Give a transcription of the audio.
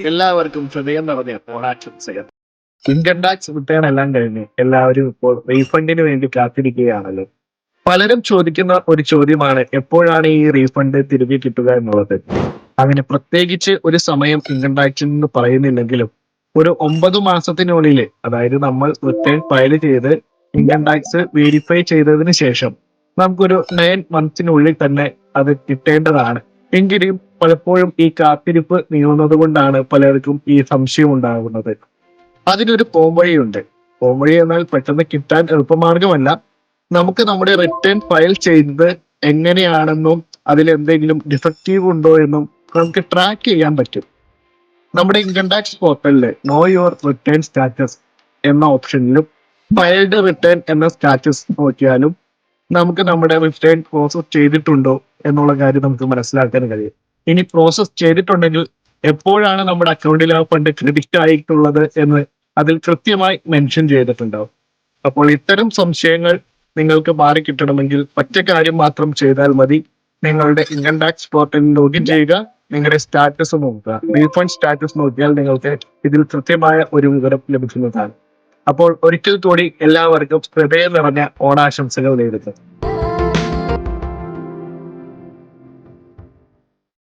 എല്ലാവർക്കും ഹൃദയം നിറഞ്ഞ ഓണാശംസകൾ. ഇൻകം ടാക്സ് റിട്ടേൺ എല്ലാം കഴിഞ്ഞ് എല്ലാവരും ഇപ്പോൾ റീഫണ്ടിന് വേണ്ടി കാത്തിരിക്കുകയാണല്ലോ. പലരും ചോദിക്കുന്ന ഒരു ചോദ്യമാണ് എപ്പോഴാണ് ഈ റീഫണ്ട് തിരികെ കിട്ടുക എന്നുള്ളത്. അങ്ങനെ പ്രത്യേകിച്ച് ഒരു സമയം ഇൻകം ടാക്സിൽ നിന്ന് പറയുന്നില്ലെങ്കിലും ഒരു 9 മാസത്തിനുള്ളിൽ, അതായത് നമ്മൾ റിട്ടേൺ ഫയൽ ചെയ്ത് ഇൻകം ടാക്സ് വെരിഫൈ ചെയ്തതിന് ശേഷം നമുക്കൊരു 9 മന്ത്സിനുള്ളിൽ തന്നെ അത് കിട്ടേണ്ടതാണ്. എങ്കിലും പലപ്പോഴും ഈ കാത്തിരിപ്പ് നീളുന്നത് കൊണ്ടാണ് പലർക്കും ഈ സംശയം ഉണ്ടാകുന്നത്. അതിനൊരു പോംവഴിയുണ്ട്. പോംവഴി എന്നാൽ പെട്ടെന്ന് കിട്ടാൻ എളുപ്പമാർഗമല്ല. നമുക്ക് നമ്മുടെ റിട്ടേൺ ഫയൽ ചെയ്തത് എങ്ങനെയാണെന്നും അതിലെന്തെങ്കിലും ഡിഫക്റ്റീവ് ഉണ്ടോ എന്നും നമുക്ക് ട്രാക്ക് ചെയ്യാൻ പറ്റും. നമ്മുടെ ഇൻകം ടാക്സ് പോർട്ടലിൽ നോ യുവർ റിട്ടേൺ സ്റ്റാറ്റസ് എന്ന ഓപ്ഷനിലും ഫയൽഡ് റിട്ടേൺ എന്ന സ്റ്റാറ്റസ് നോക്കിയാലും നമുക്ക് നമ്മുടെ റിട്ടേൺ പ്രോസസ് ചെയ്തിട്ടുണ്ടോ എന്നുള്ള കാര്യം നമുക്ക് മനസ്സിലാക്കാൻ കഴിയും. ഇനി പ്രോസസ് ചെയ്തിട്ടുണ്ടെങ്കിൽ എപ്പോഴാണ് നമ്മുടെ അക്കൗണ്ടിൽ ആ ഫണ്ട് ക്രെഡിറ്റ് ആയിട്ടുള്ളത് എന്ന് അതിൽ കൃത്യമായി മെൻഷൻ ചെയ്തിട്ടുണ്ടാവും. അപ്പോൾ ഇത്തരം സംശയങ്ങൾ നിങ്ങൾക്ക് മാറി കിട്ടണമെങ്കിൽ ഒറ്റ കാര്യം മാത്രം ചെയ്താൽ മതി. നിങ്ങളുടെ ഇൻകം ടാക്സ് പോർട്ടലിൽ ലോഗിൻ ചെയ്യുക, നിങ്ങളുടെ സ്റ്റാറ്റസ് നോക്കുക. റീഫണ്ട് സ്റ്റാറ്റസ് നോക്കിയാൽ നിങ്ങൾക്ക് ഇതിൽ കൃത്യമായ ഒരു വിവരം ലഭിക്കുന്നതാണ്. അപ്പോൾ ഒരിക്കൽ കൂടി എല്ലാവർക്കും ഹൃദയം നിറഞ്ഞ ഓണാശംസകൾ നേരുന്നു.